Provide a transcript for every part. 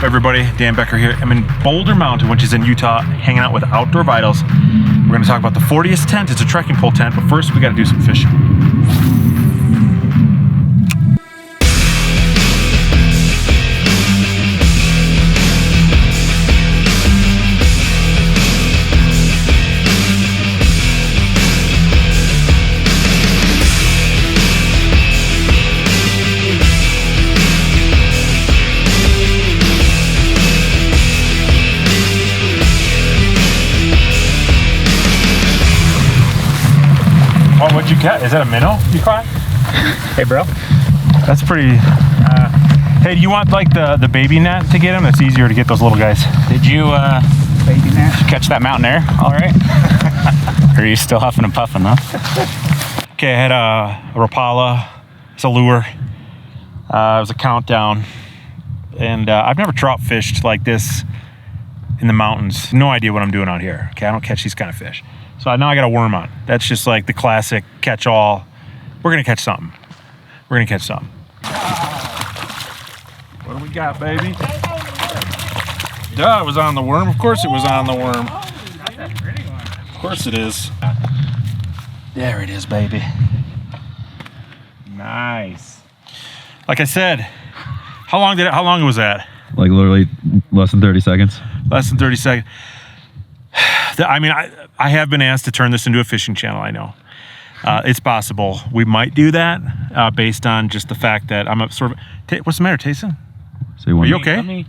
everybody? Dan Becker here. I'm in Boulder Mountain, which is in Utah, hanging out with Outdoor Vitals. We're going to talk about the 40th tent. It's a trekking pole tent, but first we got to do some fishing. What'd you catch? Is that a minnow you caught? Hey, bro. That's pretty. Hey, do you want like the baby net to get them? It's easier to get those little guys. Did you baby net catch that mountain air? All right. Or are you still huffing and puffing, huh? Okay, I had a Rapala. It's a lure. It was a countdown, and I've never trout fished like this in the mountains. No idea what I'm doing out here. Okay, I don't catch these kind of fish. So now I got a worm on. That's just like the classic catch-all. We're gonna catch something. We're gonna catch something. What do we got, baby? Duh, it was on the worm. Of course it was on the worm. Of course it is. There it is, baby. Nice. Like I said, how long was that? Like literally less than 30 seconds. Less than 30 seconds. I mean, I have been asked to turn this into a fishing channel, I know. It's possible. We might do that based on just the fact that I'm a sort of... What's the matter, Tayson? Are you okay?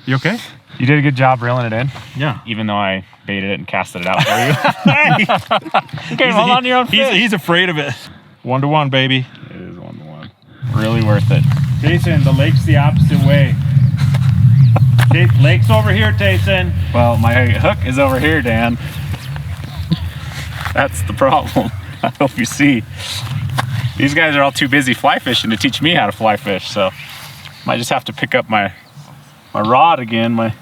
You okay? You did a good job reeling it in. Yeah. Even though I baited it and casted it out for you. Okay, hold on to your own fish. He's afraid of it. 1-to-1, baby. It is 1-to-1. Really worth it. Tayson, the lake's the opposite way. Lake's over here, Tayson. Well, my hook is over here, Dan. That's the problem. I hope you see. These guys are all too busy fly fishing to teach me how to fly fish, so might just have to pick up my rod again, my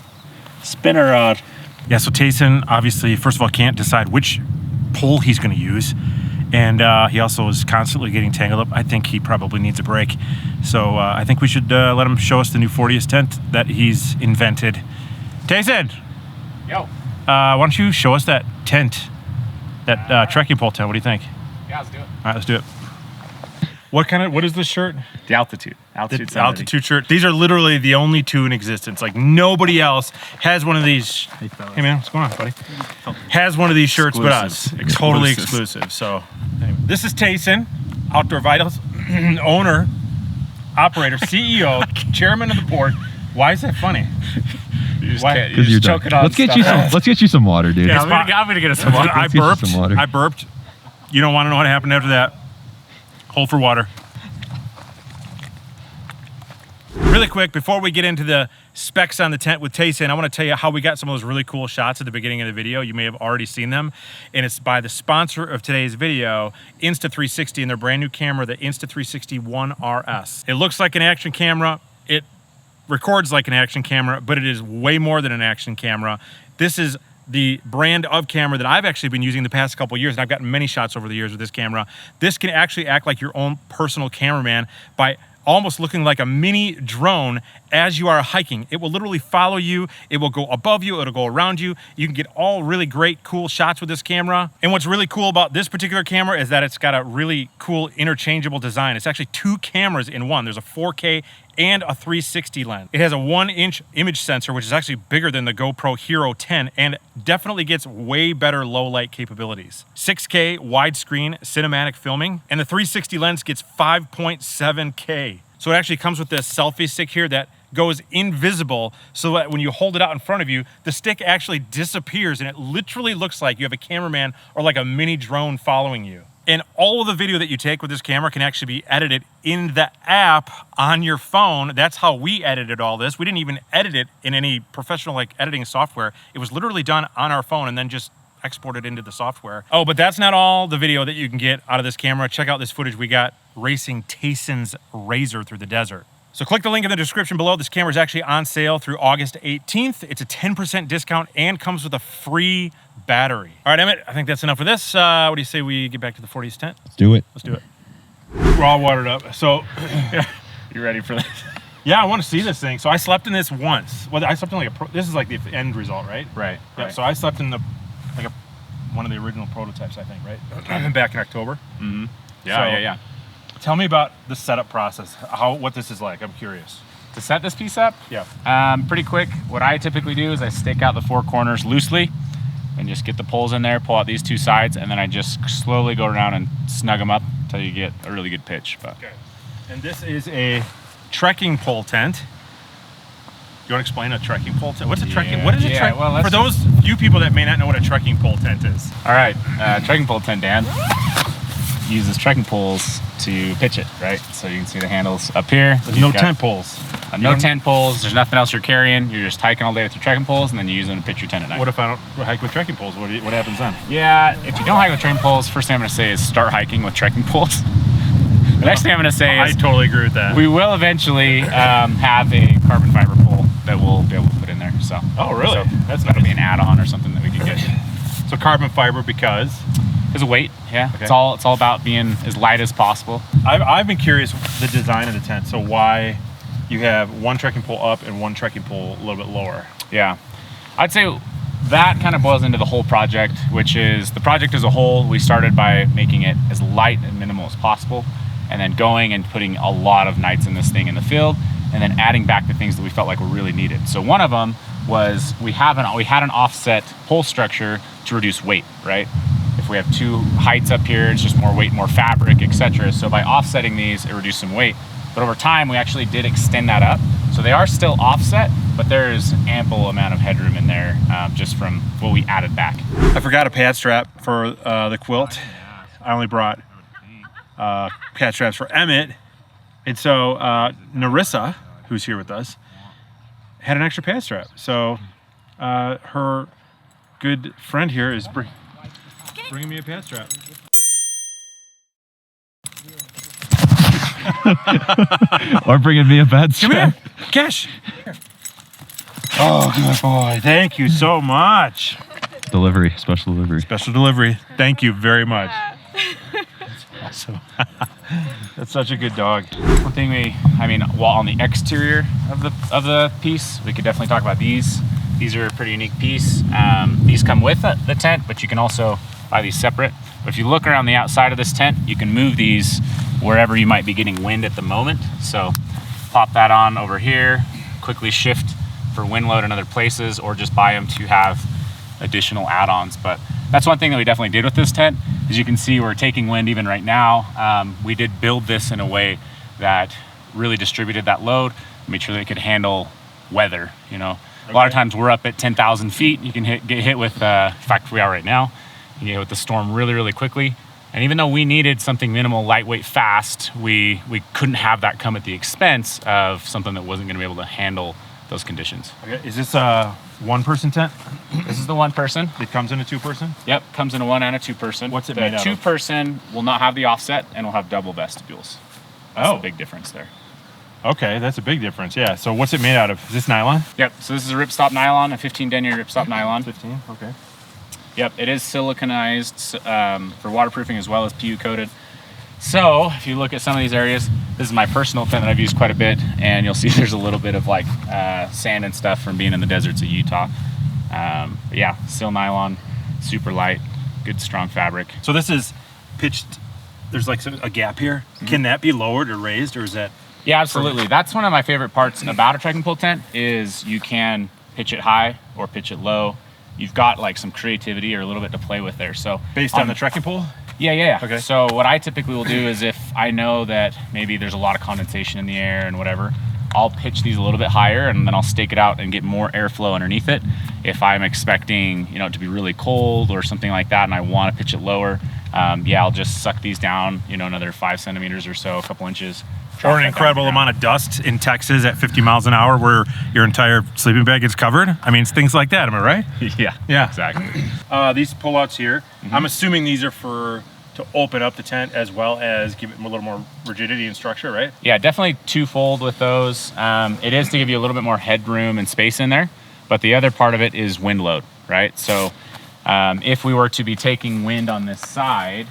spinner rod. Yeah, so Tayson obviously, first of all, can't decide which pole he's going to use. And he also is constantly getting tangled up. I think he probably needs a break. So I think we should let him show us the new 40th tent that he's invented. Tayson! Yo. Why don't you show us that tent, that trekking pole tent? What do you think? Yeah, let's do it. All right, let's do it. What is this shirt? The altitude. The altitude shirt. These are literally the only two in existence. Like nobody else has one of these. Hey man, what's going on, buddy? Has one of these shirts but us. Totally exclusive. So anyway, this is Tayson, Outdoor Vitals, owner, operator, CEO, chairman of the board. Why is that funny? Because you're choking on. Let's get you some water, dude. Yeah, I'm gonna get us some water. I burped. You don't want to know what happened after that. Hold for water. Really quick, before we get into the specs on the tent with Tayson, I want to tell you how we got some of those really cool shots at the beginning of the video. You may have already seen them. And it's by the sponsor of today's video, Insta360, and their brand new camera, the Insta360 One RS. It looks like an action camera. It records like an action camera, but it is way more than an action camera. This is the brand of camera that I've actually been using the past couple of years, and I've gotten many shots over the years with this camera. This can actually act like your own personal cameraman by almost looking like a mini drone as you are hiking. It will literally follow you. It will go above you. It'll go around you. You can get all really great, cool shots with this camera. And what's really cool about this particular camera is that it's got a really cool interchangeable design. It's actually two cameras in one. There's a 4K and a 360 lens. It has a 1-inch image sensor, which is actually bigger than the GoPro Hero 10 and definitely gets way better low light capabilities. 6K widescreen cinematic filming, and the 360 lens gets 5.7K. So it actually comes with this selfie stick here that goes invisible, so that when you hold it out in front of you, the stick actually disappears and it literally looks like you have a cameraman or like a mini drone following you. And all of the video that you take with this camera can actually be edited in the app on your phone. That's how we edited all this. We didn't even edit it in any professional like editing software. It was literally done on our phone and then just exported into the software. Oh, but that's not all the video that you can get out of this camera. Check out this footage we got racing Tayson's Razor through the desert. So click the link in the description below. This camera is actually on sale through August 18th. It's a 10% discount and comes with a free battery. All right, Emmett, I think that's enough for this. What do you say we get back to the 40th tent? Let's do it. Let's do it. We're all watered up. So, you ready for this? Yeah, I want to see this thing. So I slept in this once. Well, I slept in like this is like the end result, right? Right. Yeah. Right. So I slept in one of the original prototypes, I think, right? Back in October. Mm-hmm. Yeah, yeah. Tell me about the setup process. What this is like. I'm curious. To set this piece up, yeah, pretty quick. What I typically do is I stake out the 4 corners loosely and just get the poles in there, pull out these 2 sides, and then I just slowly go around and snug them up until you get a really good pitch. But okay. And this is a trekking pole tent. You want to explain a trekking pole tent? What's a trekking? What is a trekking? Well, for those few people that may not know what a trekking pole tent is. All right, trekking pole tent, Dan uses trekking poles to pitch it, right? So you can see the handles up here. There's no tent poles. No tent poles. There's nothing else you're carrying. You're just hiking all day with your trekking poles, and then you use them to pitch your tent at night. What if I don't hike with trekking poles? What happens then? Yeah, if you don't hike with trekking poles, first thing I'm going to say is start hiking with trekking poles. The next thing I'm going to say is I totally agree with that. We will eventually have a carbon fiber pole that we'll be able to put in there. So. Oh, really? So that'll be an add-on or something that we can get. So carbon fiber because a weight, yeah. Okay. It's all about being as light as possible. I've been curious the design of the tent. So why you have one trekking pole up and one trekking pole a little bit lower? Yeah, I'd say that kind of boils into the whole project, which is the project as a whole. We started by making it as light and minimal as possible, and then going and putting a lot of nights in this thing in the field, and then adding back the things that we felt like were really needed. So one of them was we had an offset pole structure to reduce weight, right? If we have 2 heights up here, it's just more weight, more fabric, etc. So by offsetting these, it reduced some weight. But over time, we actually did extend that up. So they are still offset, but there's ample amount of headroom in there just from what we added back. I forgot a pad strap for the quilt. I only brought pad straps for Emmett. And so Narissa, who's here with us, had an extra pad strap. So her good friend here is bringing me a pad strap. Or bringing me a bad strap. Come here, Cash. Oh, good boy. Thank you so much. Delivery, special delivery. Special delivery. Thank you very much. That's awesome. That's such a good dog. One thing while on the exterior of the piece, we could definitely talk about these. These are a pretty unique piece. These come with the tent, but you can also buy these separate. But if you look around the outside of this tent, you can move these wherever you might be getting wind at the moment. So pop that on over here, quickly shift for wind load in other places, or just buy them to have additional add-ons. But that's one thing that we definitely did with this tent. As you can see, we're taking wind even right now. We did build this in a way that really distributed that load, made sure that it could handle weather. You know, a lot of times we're up at 10,000 feet. You can get hit with, in fact, we are right now. You get hit with the storm really, really quickly. And even though we needed something minimal, lightweight, fast, we couldn't have that come at the expense of something that wasn't going to be able to handle those conditions. Okay. Is this a one-person tent? This is the 1-person. It comes in a 2-person? Yep, comes in a 1 and a 2-person. What's it made out of? The 2-person will not have the offset and will have double vestibules. That's the big difference there. Okay, that's a big difference. Yeah. So what's it made out of? Is this nylon? Yep. So this is a ripstop nylon, a 15 denier ripstop nylon. 15. Okay. Yep. It is siliconized for waterproofing as well as PU coated. So if you look at some of these areas, this is my personal tent that I've used quite a bit, and you'll see there's a little bit of like sand and stuff from being in the deserts of Utah. But yeah, sil nylon, super light, good strong fabric. So this is pitched. There's like a gap here. Mm-hmm. Can that be lowered or raised, or is that? Yeah, absolutely. That's one of my favorite parts about a trekking pole tent is you can pitch it high or pitch it low. You've got like some creativity or a little bit to play with there. So based on the trekking pole? Yeah. Okay. So what I typically will do is if I know that maybe there's a lot of condensation in the air and whatever, I'll pitch these a little bit higher and then I'll stake it out and get more airflow underneath it. If I'm expecting, it to be really cold or something like that and I want to pitch it lower, I'll just suck these down, another 5 centimeters or so, a couple inches. Or an incredible amount of dust in Texas at 50 miles an hour where your entire sleeping bag gets covered. I mean, it's things like that. Am I right? Yeah, exactly. These pullouts here, I'm assuming these are to open up the tent as well as give it a little more rigidity and structure, right? Yeah, definitely twofold with those. It is to give you a little bit more headroom and space in there, but the other part of it is wind load, right? So if we were to be taking wind on this side,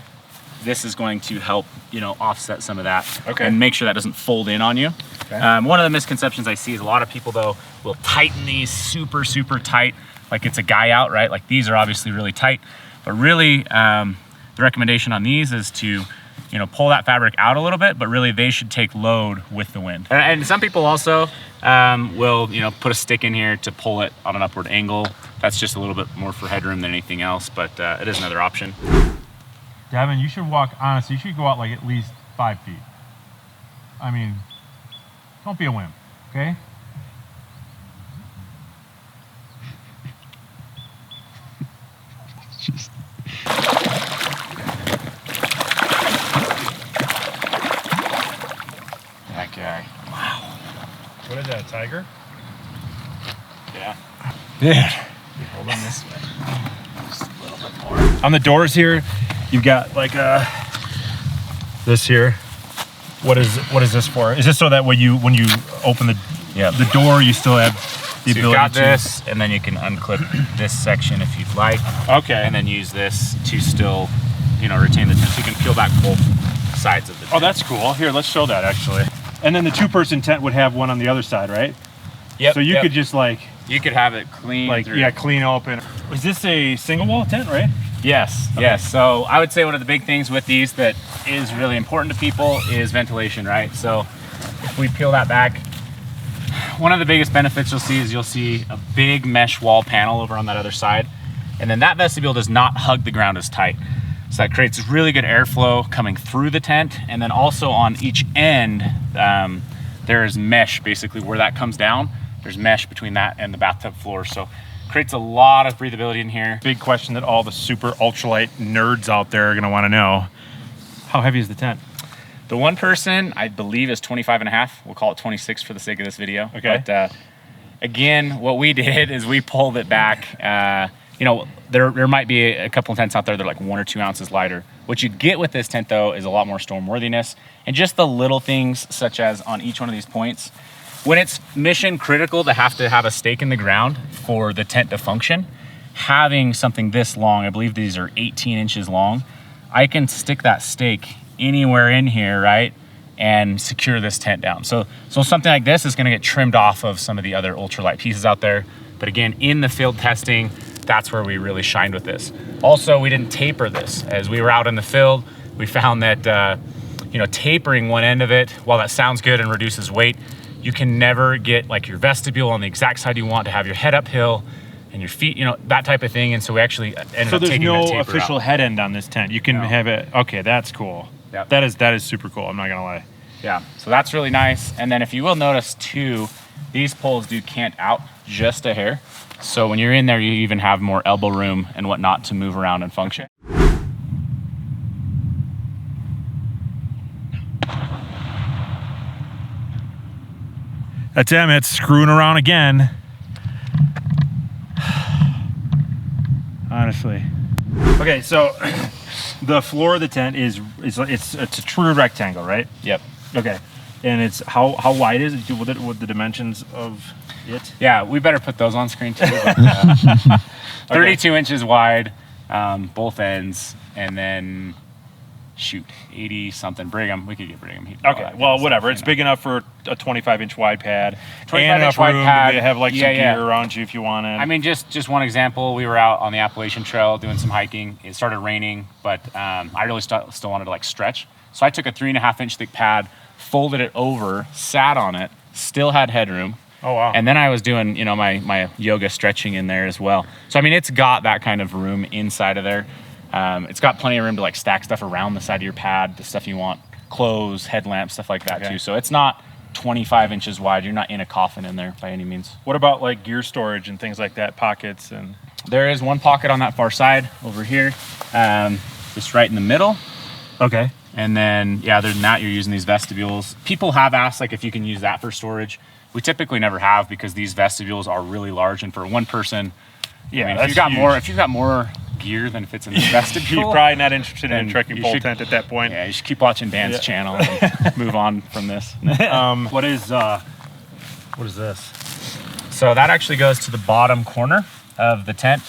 this is going to help, you know, offset some of that. Okay. And make sure that doesn't fold in on you. Okay. One of the misconceptions I see is a lot of people though will tighten these super, super tight, like it's a guy out, right? Like these are obviously really tight, but really the recommendation on these is to, you know, pull that fabric out a little bit, but really they should take load with the wind. And some people also will, you know, put a stick in here to pull it on an upward angle. That's just a little bit more for headroom than anything else, but it is another option. Devin, you should walk, honestly, you should go out like at least 5 feet. I mean, don't be a wimp, okay? That guy. Wow. What is that, a tiger? Yeah. Yeah. Hold on this way. Just a little bit more. On the doors here, you've got like this here. What is this for? Is this so that when you open the door, you still have the ability So you've got to... this, and then you can unclip this section if you'd like. Okay. And then use this to still, you know, retain the tent. So you can peel back both sides of the tent. Oh, that's cool. Here, let's show that actually. And then the 2-person tent would have one on the other side, right? Yep. So you could just like... You could have it clean. Like, through. yeah, clean open. Is this a single wall tent, right? Yes, Okay. yes. So I would say one of the big things with these that is really important to people is ventilation, right? So if we peel that back, one of the biggest benefits you'll see a big mesh wall panel over on that other side. And then that vestibule does not hug the ground as tight. So that creates really good airflow coming through the tent. And then also on each end, there is mesh basically where that comes down. There's mesh between that and the bathtub floor. So creates a lot of breathability in here. Big question that all the super ultralight nerds out there are gonna wanna know. How heavy is the tent? The 1-person, I believe, is 25.5. We'll call it 26 for the sake of this video. Okay. But again, what we did is we pulled it back. You know, there might be a couple of tents out there that are like 1 or 2 ounces lighter. What you get with this tent though is a lot more storm worthiness and just the little things such as on each one of these points. When it's mission critical to have a stake in the ground for the tent to function, having something this long, I believe these are 18 inches long, I can stick that stake anywhere in here, right, and secure this tent down. So something like this is gonna get trimmed off of some of the other ultralight pieces out there. But again, in the field testing, that's where we really shined with this. Also, we didn't taper this. As we were out in the field, we found that you know, tapering one end of it, while that sounds good and reduces weight, you can never get like your vestibule on the exact side you want to have your head uphill and your feet, you know, that type of thing. And so we actually ended up taking that taper out. So there's no official head end on this tent. You can have it. Okay, that's cool. Yep. That is super cool. I'm not gonna lie. Yeah, so that's really nice. And then if you will notice too, these poles do cant out just a hair. So when you're in there, you even have more elbow room and whatnot to move around and function. That's Emmett screwing around again. Honestly. Okay, so the floor of the tent it's a true rectangle, right? Yep. Okay. And it's how wide is it? With the dimensions of it? Yeah, we better put those on screen too. But, 32 inches wide, both ends, and then shoot, 80 something. Brigham, we could get Brigham. Okay, well, whatever. It's big enough for a 25-inch wide pad. 25-inch wide pad. To have like some gear around you if you wanted. I mean, just one example. We were out on the Appalachian Trail doing some hiking. It started raining, but I really still wanted to like stretch. So I took a 3.5-inch thick pad, folded it over, sat on it, still had headroom. Oh, wow. And then I was doing, you know, my yoga stretching in there as well. So, I mean, it's got that kind of room inside of there. It's got plenty of room to like stack stuff around the side of your pad, the stuff you want, clothes, headlamps, stuff like that too. So it's not 25 inches wide. You're not in a coffin in there by any means. What about like gear storage and things like that, pockets? And there is one pocket on that far side over here, just right in the middle. Okay. And then, yeah, other than that, you're using these vestibules. People have asked like if you can use that for storage. We typically never have because these vestibules are really large, and for one person, yeah, I mean, if you've got more gear than fits in this vestibule, you're probably not interested in a trekking pole tent at that point. Yeah, you should keep watching Dan's channel and move on from this. What is this? So that actually goes to the bottom corner of the tent.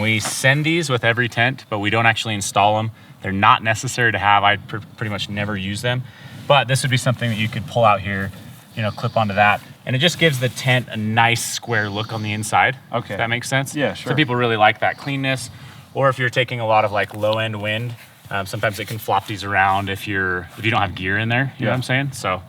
We send these with every tent, but we don't actually install them. They're not necessary to have. I pretty much never use them, but this would be something that you could pull out here, you know, clip onto that. And it just gives the tent a nice square look on the inside. Okay. If that makes sense? Yeah, sure. So people really like that cleanness. Or if you're taking a lot of like low end wind, sometimes it can flop these around if you don't have gear in there, you know what I'm saying? So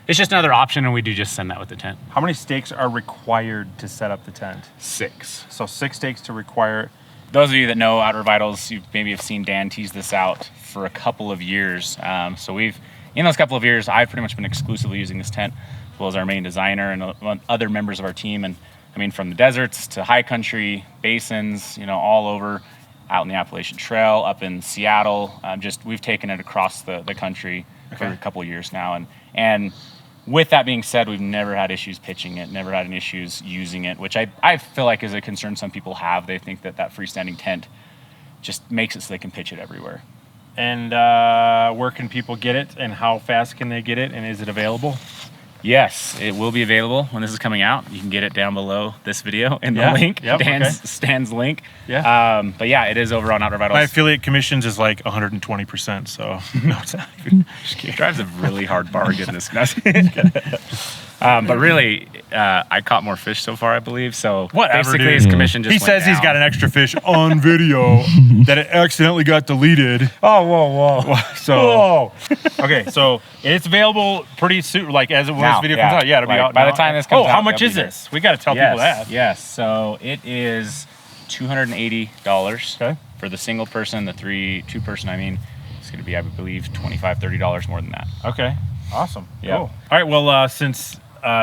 it's just another option, and we do just send that with the tent. How many stakes are required to set up the tent? 6. So 6 stakes to require. Those of you that know Outdoor Vitals, you maybe have seen Dan tease this out for a couple of years. So in those couple of years, I've pretty much been exclusively using this tent, as well as our main designer and other members of our team. And I mean, from the deserts to high country, basins, you know, all over, out in the Appalachian Trail, up in Seattle, we've taken it across the country for a couple of years now. And with that being said, we've never had issues pitching it, never had any issues using it, which I feel like is a concern some people have. They think that freestanding tent just makes it so they can pitch it everywhere. And where can people get it, and how fast can they get it, and is it available? Yes, it will be available when this is coming out. You can get it down below this video in the link, Stan's link. Yeah. But yeah, it is over on Outdoor Vitals. My affiliate commissions is like 120%, so no, it's not even. Just kidding. Drives a really hard bargain, this guy. But really, I caught more fish so far, I believe. So whatever, basically, dude. his commission just He went says down. he's got an extra fish on video that it accidentally got deleted. Oh, whoa. So, okay, so it's available pretty soon, like as when this video comes out. Yeah, it'll be out by now. the time this comes out. How much it'll is be this? We got to tell people that. Yes, so it is $280 for the single person. The two-person, I mean, it's going to be, I believe, $25, $30 more than that. Okay, awesome. Yeah. Cool. All right, well, since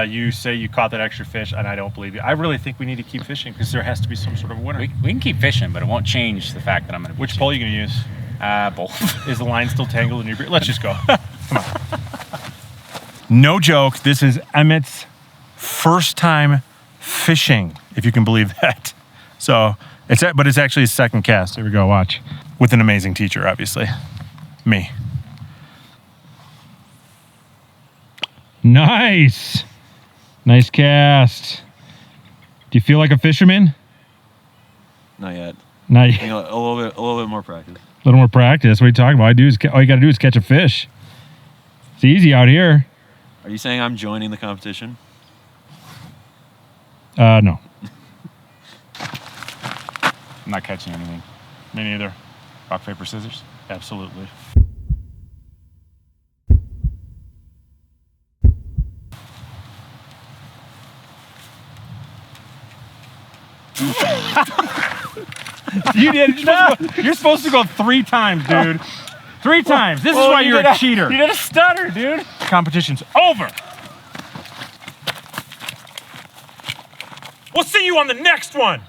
you say you caught that extra fish, and I don't believe you, I really think we need to keep fishing because there has to be some sort of winner. We can keep fishing, but it won't change the fact that I'm going to. Which pole are you going to use? Both. Is the line still tangled in your beard? Let's just go. Come on. No joke, this is Emmett's first time fishing, if you can believe that. So, but it's actually his second cast. Here we go, watch. With an amazing teacher, obviously. Me. Nice. Nice cast. Do you feel like a fisherman? Not yet. Not You yet. know, a little bit more practice. A little more practice. What are you talking about? All you got to do is catch a fish. It's easy out here. Are you saying I'm joining the competition? No. I'm not catching anything. Me neither. Rock, paper, scissors. Absolutely. You did. You're supposed to go 3 times, dude. 3 times. This is why you're a cheater. You did a stutter, dude. Competition's over. We'll see you on the next one.